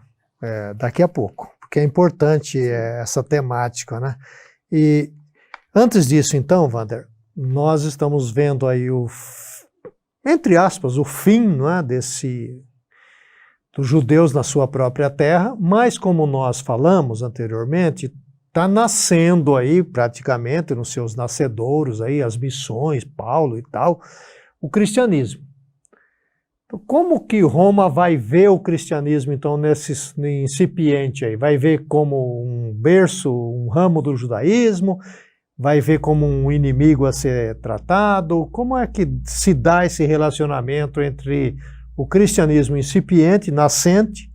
daqui a pouco, porque é importante essa temática, né? E antes disso, então, Wander, nós estamos vendo aí entre aspas, o fim, não é, dos judeus na sua própria terra, mas como nós falamos anteriormente, está nascendo aí praticamente nos seus nascedouros aí as missões, Paulo e tal, o cristianismo. Então, como que Roma vai ver o cristianismo, então, nesse incipiente aí? Vai ver como um berço, um ramo do judaísmo? Vai ver como um inimigo a ser tratado? Como é que se dá esse relacionamento entre o cristianismo incipiente, nascente,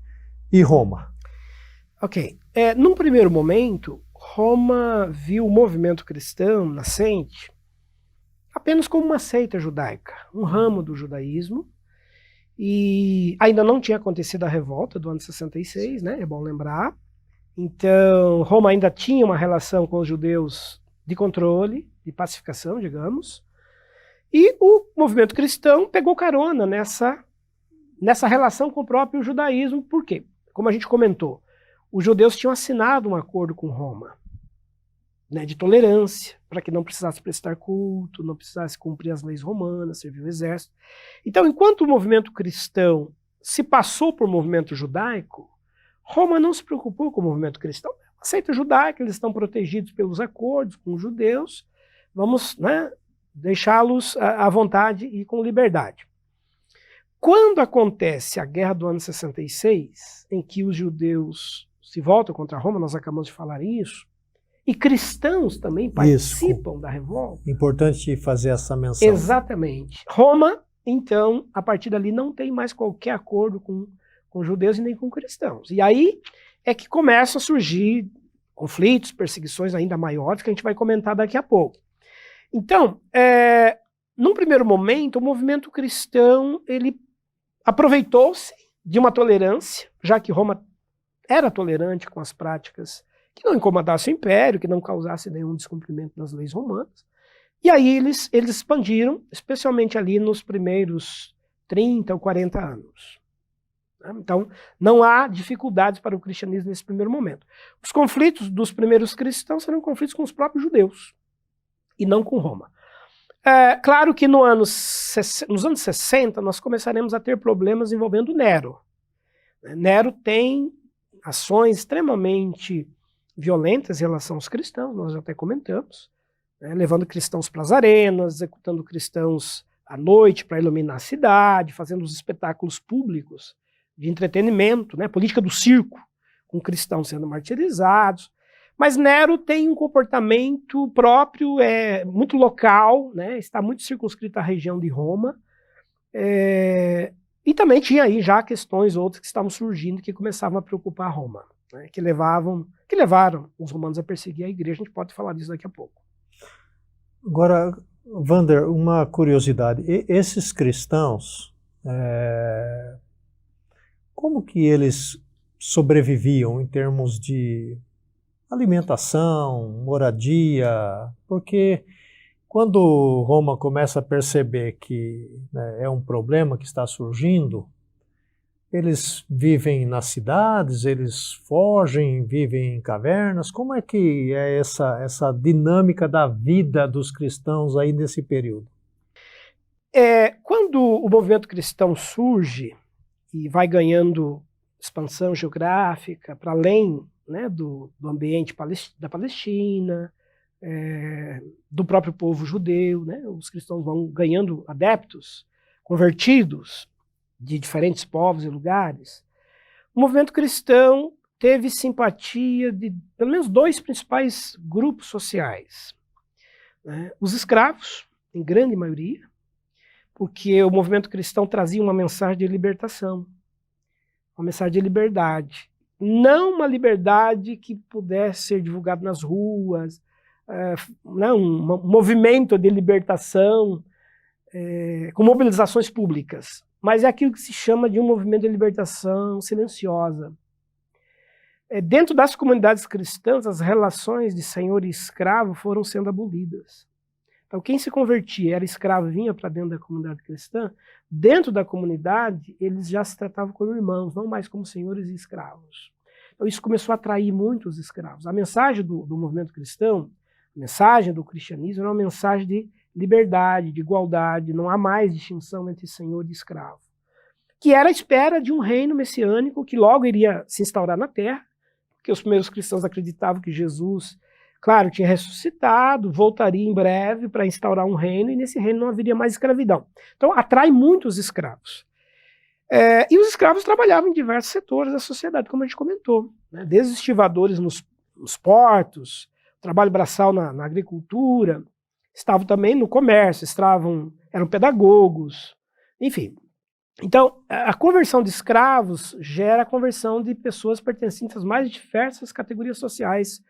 e Roma? Ok. Num primeiro momento, Roma viu o movimento cristão nascente apenas como uma seita judaica, um ramo do judaísmo. E ainda não tinha acontecido a revolta do ano 66, né? É bom lembrar. Então, Roma ainda tinha uma relação com os judeus de controle, de pacificação, digamos. E o movimento cristão pegou carona nessa relação com o próprio judaísmo. Por quê? Como a gente comentou, os judeus tinham assinado um acordo com Roma, né, de tolerância, para que não precisasse prestar culto, não precisasse cumprir as leis romanas, servir o exército. Então, enquanto o movimento cristão se passou por movimento judaico, Roma não se preocupou com o movimento cristão. A seita judaica, eles estão protegidos pelos acordos com os judeus, vamos, né, deixá-los à vontade e com liberdade. Quando acontece a guerra do ano 66, em que os judeus se voltam contra Roma, nós acabamos de falar isso, e cristãos também participam da revolta. Importante fazer essa menção. Exatamente. Roma, então, a partir dali não tem mais qualquer acordo com judeus e nem com cristãos. E aí é que começam a surgir conflitos, perseguições ainda maiores, que a gente vai comentar daqui a pouco. Então, num primeiro momento, o movimento cristão ele aproveitou-se de uma tolerância, já que Roma era tolerante com as práticas que não incomodasse o império, que não causasse nenhum descumprimento das leis romanas. E aí eles expandiram, especialmente ali nos primeiros 30 ou 40 anos. Então, não há dificuldades para o cristianismo nesse primeiro momento. Os conflitos dos primeiros cristãos serão conflitos com os próprios judeus, e não com Roma. Claro que nos anos 60 nós começaremos a ter problemas envolvendo Nero. Nero tem ações extremamente violentas em relação aos cristãos, nós já até comentamos, né, levando cristãos para as arenas, executando cristãos à noite para iluminar a cidade, fazendo os espetáculos públicos de entretenimento, né, política do circo, com cristãos sendo martirizados. Mas Nero tem um comportamento próprio, muito local, né, está muito circunscrito à região de Roma, e também tinha aí já questões outras que estavam surgindo que começavam a preocupar Roma, né, que levaram os romanos a perseguir a igreja. A gente pode falar disso daqui a pouco. Agora, Wander, uma curiosidade. Esses cristãos, como que eles sobreviviam em termos de alimentação, moradia? Porque quando Roma começa a perceber que, né, é um problema que está surgindo, eles vivem nas cidades, eles fogem, vivem em cavernas. Como é que é essa dinâmica da vida dos cristãos aí nesse período? Quando o movimento cristão surge e vai ganhando expansão geográfica para além, né, do ambiente da Palestina, do próprio povo judeu, né, os cristãos vão ganhando adeptos, convertidos de diferentes povos e lugares, o movimento cristão teve simpatia de pelo menos 2 principais grupos sociais. Né? Os escravos, em grande maioria, porque o movimento cristão trazia uma mensagem de libertação, uma mensagem de liberdade. Não uma liberdade que pudesse ser divulgada nas ruas, não, um movimento de libertação com mobilizações públicas, mas é aquilo que se chama de um movimento de libertação silenciosa. Dentro das comunidades cristãs, as relações de senhor e escravo foram sendo abolidas. Então, quem se convertia, era escravo, vinha para dentro da comunidade cristã, dentro da comunidade, eles já se tratavam como irmãos, não mais como senhores e escravos. Então, isso começou a atrair muitos escravos. A mensagem do movimento cristão, a mensagem do cristianismo, era uma mensagem de liberdade, de igualdade, não há mais distinção entre senhor e escravo. Que era a espera de um reino messiânico que logo iria se instaurar na terra, porque os primeiros cristãos acreditavam que Jesus, claro, tinha ressuscitado, voltaria em breve para instaurar um reino, e nesse reino não haveria mais escravidão. Então, atrai muitos escravos. E os escravos trabalhavam em diversos setores da sociedade, como a gente comentou, né? Desde os estivadores nos portos, trabalho braçal na agricultura, estavam também no comércio, eram pedagogos, enfim. Então, a conversão de escravos gera a conversão de pessoas pertencentes às mais diversas categorias sociais,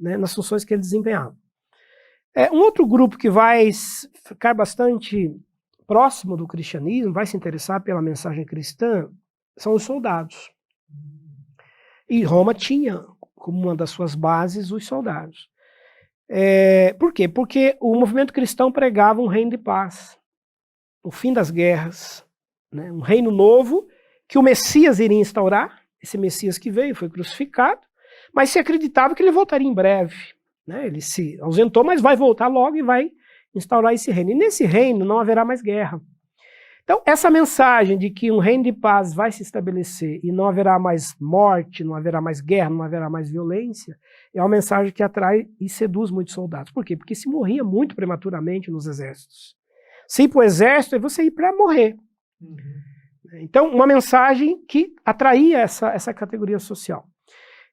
né, nas funções que eles desempenhavam. Um outro grupo que vai ficar bastante próximo do cristianismo, vai se interessar pela mensagem cristã, são os soldados. E Roma tinha como uma das suas bases os soldados. Por quê? Porque o movimento cristão pregava um reino de paz, o fim das guerras, né? Um reino novo que o Messias iria instaurar. Esse Messias que veio foi crucificado, mas se acreditava que ele voltaria em breve, né? Ele se ausentou, mas vai voltar logo e vai instaurar esse reino. E nesse reino não haverá mais guerra. Então, essa mensagem de que um reino de paz vai se estabelecer e não haverá mais morte, não haverá mais guerra, não haverá mais violência, é uma mensagem que atrai e seduz muitos soldados. Por quê? Porque se morria muito prematuramente nos exércitos. Se ir para o exército é você ir para morrer. Então, uma mensagem que atraía essa categoria social.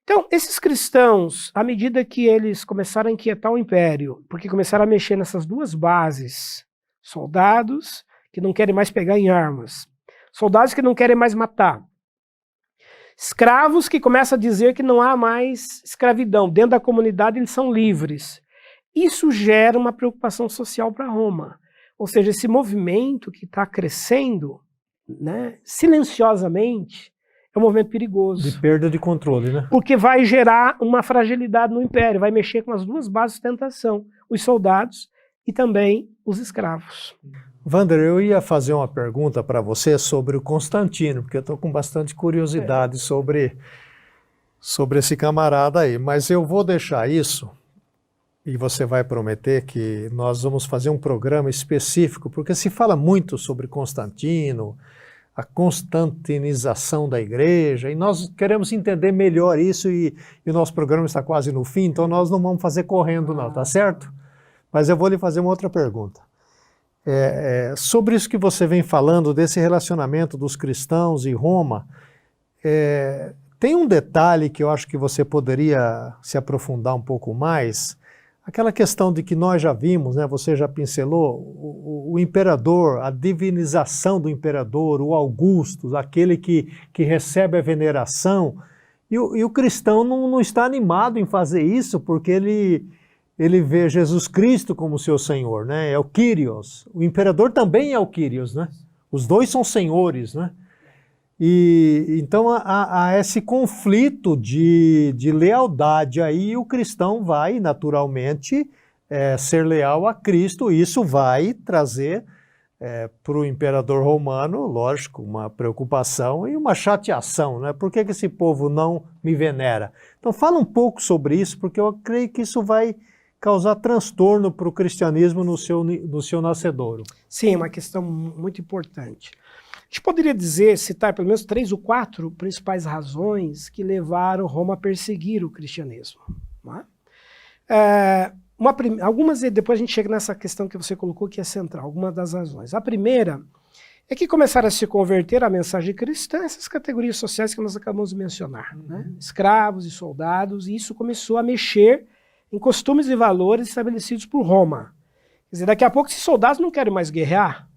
Então, esses cristãos, à medida que eles começaram a inquietar o império, porque começaram a mexer nessas 2 bases, soldados que não querem mais pegar em armas, soldados que não querem mais matar, escravos que começam a dizer que não há mais escravidão, dentro da comunidade eles são livres. Isso gera uma preocupação social para Roma. Ou seja, esse movimento que está crescendo, né, silenciosamente, é um movimento perigoso. De perda de controle, né? Porque vai gerar uma fragilidade no império, vai mexer com as 2 bases de tentação, os soldados e também os escravos. Wander, eu ia fazer uma pergunta para você sobre o Constantino, porque eu estou com bastante curiosidade sobre esse camarada aí, mas eu vou deixar isso, e você vai prometer que nós vamos fazer um programa específico, porque se fala muito sobre Constantino, a constantinização da igreja, e nós queremos entender melhor isso, e o nosso programa está quase no fim, então nós não vamos fazer correndo não, tá certo? Mas eu vou lhe fazer uma outra pergunta. Sobre isso que você vem falando, desse relacionamento dos cristãos e Roma, tem um detalhe que eu acho que você poderia se aprofundar um pouco mais, aquela questão de que nós já vimos, né, você já pincelou, o imperador, a divinização do imperador, o Augusto, aquele que recebe a veneração, e o cristão não está animado em fazer isso, porque ele vê Jesus Cristo como seu Senhor, né? É o Kyrios. O imperador também é o Kyrios, né? Os 2 são senhores, né? E então há esse conflito de lealdade aí, e o cristão vai naturalmente ser leal a Cristo, e isso vai trazer para o imperador romano, lógico, uma preocupação e uma chateação, né? Por que esse povo não me venera? Então fala um pouco sobre isso, porque eu creio que isso vai causar transtorno para o cristianismo no seu nascedouro. Sim, é uma questão muito importante. A gente poderia citar pelo menos 3 ou 4 principais razões que levaram Roma a perseguir o cristianismo. Não é? Algumas, depois a gente chega nessa questão que você colocou que é central, algumas das razões. A primeira é que começaram a se converter à mensagem cristã essas categorias sociais que nós acabamos de mencionar, né? Escravos e soldados, e isso começou a mexer em costumes e valores estabelecidos por Roma. Quer dizer, daqui a pouco esses soldados não querem mais guerrear,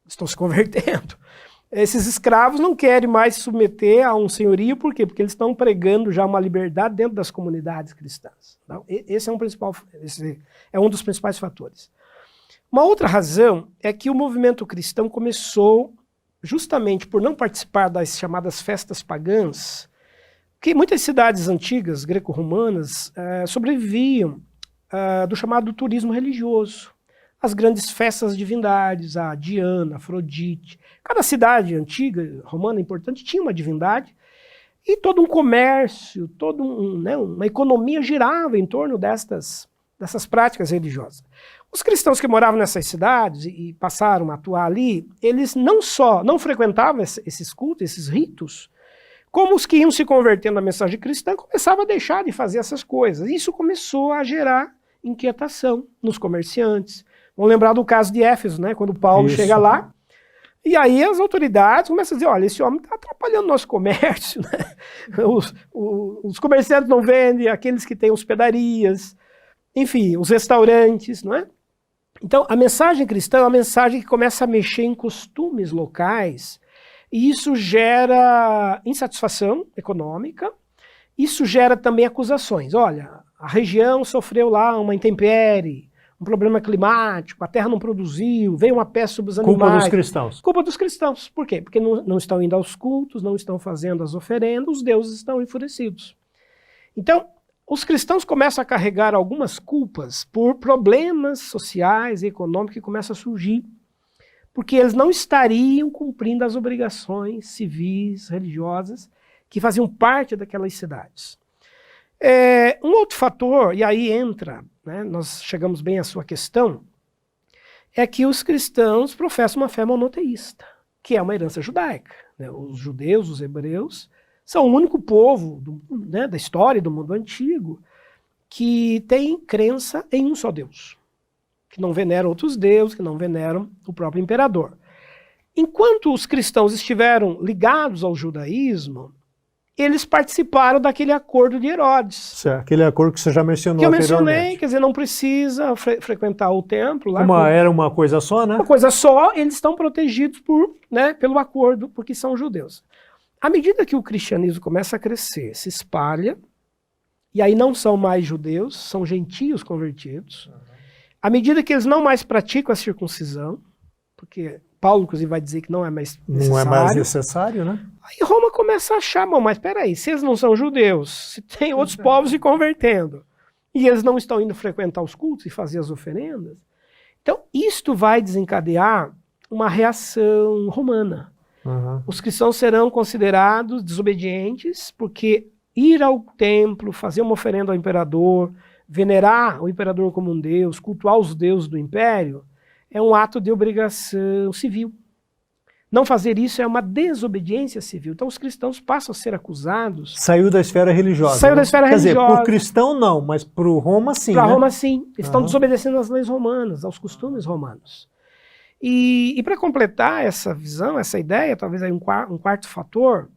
estão se convertendo. Esses escravos não querem mais se submeter a um senhorio, por quê? Porque eles estão pregando já uma liberdade dentro das comunidades cristãs. Então, esse é um dos principais fatores. Uma outra razão é que o movimento cristão começou justamente por não participar das chamadas festas pagãs, que muitas cidades antigas, greco-romanas, sobreviviam do chamado turismo religioso. As grandes festas das divindades, a Diana, Afrodite. Cada cidade antiga, romana, importante, tinha uma divindade e todo um comércio, uma economia girava em torno dessas práticas religiosas. Os cristãos que moravam nessas cidades e passaram a atuar ali, eles não frequentavam esses cultos, esses ritos, como os que iam se convertendo à mensagem cristã começavam a deixar de fazer essas coisas. Isso começou a gerar inquietação nos comerciantes. Vamos lembrar do caso de Éfeso, né? Quando Paulo chega lá, e aí as autoridades começam a dizer, olha, esse homem está atrapalhando o nosso comércio, né? Os comerciantes não vendem, aqueles que têm hospedarias, enfim, os restaurantes, não é? Então, a mensagem cristã é uma mensagem que começa a mexer em costumes locais, e isso gera insatisfação econômica, isso gera também acusações. Olha, a região sofreu lá uma intempérie, um problema climático, a terra não produziu, veio uma peste sobre os animais. Culpa dos cristãos. Culpa dos cristãos. Por quê? Porque não estão indo aos cultos, não estão fazendo as oferendas, os deuses estão enfurecidos. Então, os cristãos começam a carregar algumas culpas por problemas sociais e econômicos que começam a surgir, porque eles não estariam cumprindo as obrigações civis, religiosas, que faziam parte daquelas cidades. Um outro fator, e aí entra, né, nós chegamos bem à sua questão, é que os cristãos professam uma fé monoteísta, que é uma herança judaica. Né? Os judeus, os hebreus, são o único povo da história do mundo antigo que tem crença em um só Deus, que não venera outros deuses, que não veneram o próprio imperador. Enquanto os cristãos estiveram ligados ao judaísmo, eles participaram daquele acordo de Herodes. Certo, aquele acordo que você já mencionou que eu anteriormente. mencionei, quer dizer, não precisa frequentar o templo. Lá, Era uma coisa só, né? Uma coisa só, eles estão protegidos pelo acordo, porque são judeus. À medida que o cristianismo começa a crescer, se espalha, e aí não são mais judeus, são gentios convertidos. À medida que eles não mais praticam a circuncisão, porque Paulo, inclusive, vai dizer que não é mais necessário. Não é mais necessário, né? Aí Roma começa a achar, mas peraí, se eles não são judeus, se tem outros povos se convertendo, e eles não estão indo frequentar os cultos e fazer as oferendas, então isto vai desencadear uma reação romana. Os cristãos serão considerados desobedientes, porque ir ao templo, fazer uma oferenda ao imperador, venerar o imperador como um deus, cultuar os deuses do império, é um ato de obrigação civil. Não fazer isso é uma desobediência civil. Então os cristãos passam a ser acusados... Saiu da esfera religiosa. Saiu da esfera religiosa. Quer dizer, para o cristão não, mas para o Roma sim, Para Roma sim. Estão desobedecendo às leis romanas, aos costumes romanos. E para completar essa visão, essa ideia, talvez aí um quarto fator,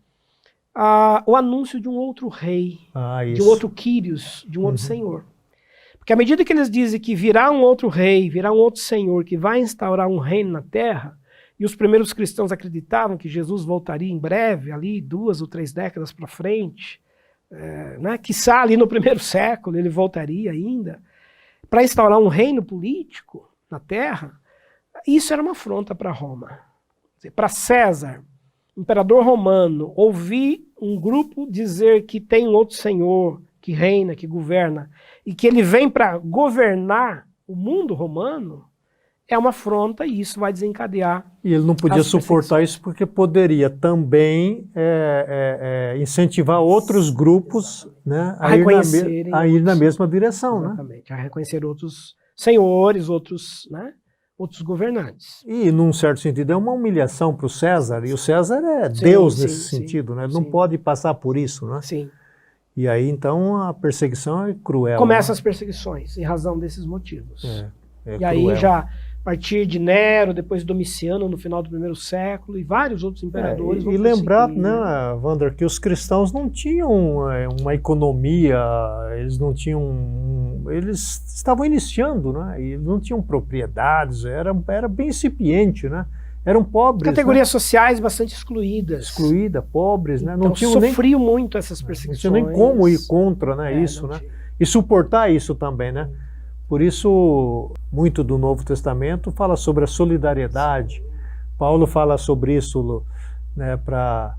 o anúncio de um outro rei, de um outro Quírios, de um outro senhor. Porque à medida que eles dizem que virá um outro rei, virá um outro senhor que vai instaurar um reino na terra, e os primeiros cristãos acreditavam que Jesus voltaria em breve, ali 2 ou 3 décadas para frente, quiçá ali no 1º século ele voltaria ainda, para instaurar um reino político na terra, isso era uma afronta para Roma. Para César, imperador romano, ouvir um grupo dizer que tem um outro senhor que reina, que governa, e que ele vem para governar o mundo romano, é uma afronta e isso vai desencadear. E ele não podia suportar isso porque poderia também incentivar outros grupos né, a reconhecerem a ir na mesma direção. Exatamente, a reconhecer outros senhores, outros, né, outros governantes. E, num certo sentido, é uma humilhação para o César, e o César é Deus nesse sentido, né? Ele não pode passar por isso, né? Sim. E aí, então, a perseguição é cruel. Começam né? as perseguições, em razão desses motivos. É e cruel. aí já, a partir de Nero, depois Domiciano, no final do primeiro século, e vários outros imperadores vão E lembrar, perseguir, né, Wander, que os cristãos não tinham uma economia, eles não tinham... Eles estavam iniciando, né? E não tinham propriedades, era bem incipiente, né? Eram pobres. Categorias sociais bastante excluídas. Pobres, né? Então, não tinham sofriam muito essas perseguições. Não tinha nem como ir contra, né, isso, né? Tinha. E suportar isso também, né? Por isso, muito do Novo Testamento fala sobre a solidariedade. Paulo fala sobre isso, né, para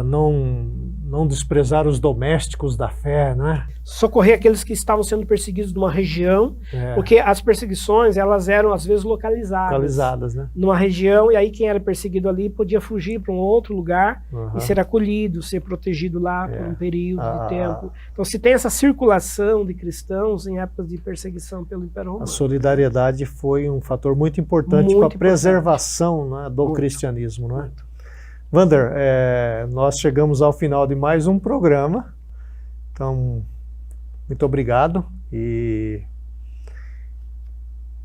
não desprezar os domésticos da fé, né? Socorrer aqueles que estavam sendo perseguidos numa região, porque as perseguições, elas eram às vezes localizadas, né? Numa região, e aí quem era perseguido ali podia fugir para um outro lugar e ser acolhido, ser protegido lá por um período de tempo. Então se tem essa circulação de cristãos em épocas de perseguição pelo Império Romano. A solidariedade foi um fator muito importante para a preservação, né, do cristianismo, não é? Wander, nós chegamos ao final de mais um programa, então, muito obrigado, e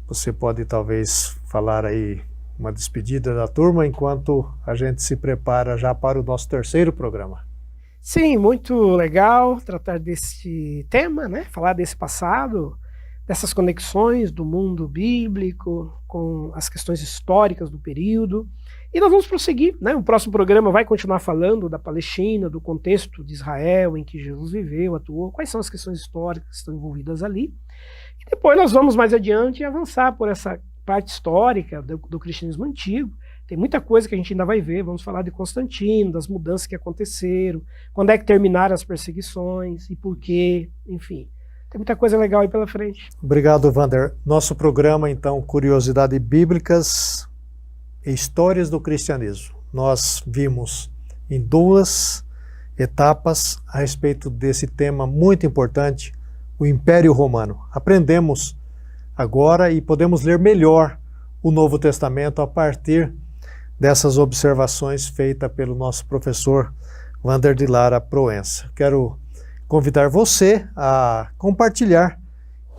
você pode talvez falar aí uma despedida da turma, enquanto a gente se prepara já para o nosso terceiro programa. Sim, muito legal tratar desse tema, né? Falar desse passado, dessas conexões do mundo bíblico com as questões históricas do período. E nós vamos prosseguir, né? O próximo programa vai continuar falando da Palestina, do contexto de Israel em que Jesus viveu, atuou, quais são as questões históricas que estão envolvidas ali. E depois nós vamos mais adiante avançar por essa parte histórica do cristianismo antigo. Tem muita coisa que a gente ainda vai ver, vamos falar de Constantino, das mudanças que aconteceram, quando é que terminaram as perseguições e por quê, enfim. Tem muita coisa legal aí pela frente. Obrigado, Wander. Nosso programa, então, Curiosidades Bíblicas e Histórias do Cristianismo. Nós vimos em 2 etapas a respeito desse tema muito importante, o Império Romano. Aprendemos agora e podemos ler melhor o Novo Testamento a partir dessas observações feitas pelo nosso professor Wander de Lara Proença. Quero convidar você a compartilhar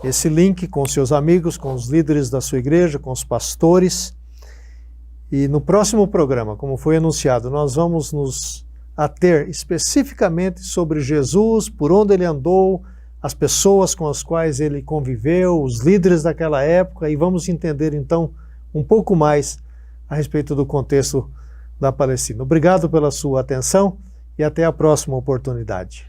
esse link com seus amigos, com os líderes da sua igreja, com os pastores. E no próximo programa, como foi anunciado, nós vamos nos ater especificamente sobre Jesus, por onde ele andou, as pessoas com as quais ele conviveu, os líderes daquela época, e vamos entender então um pouco mais a respeito do contexto da Palestina. Obrigado pela sua atenção e até a próxima oportunidade.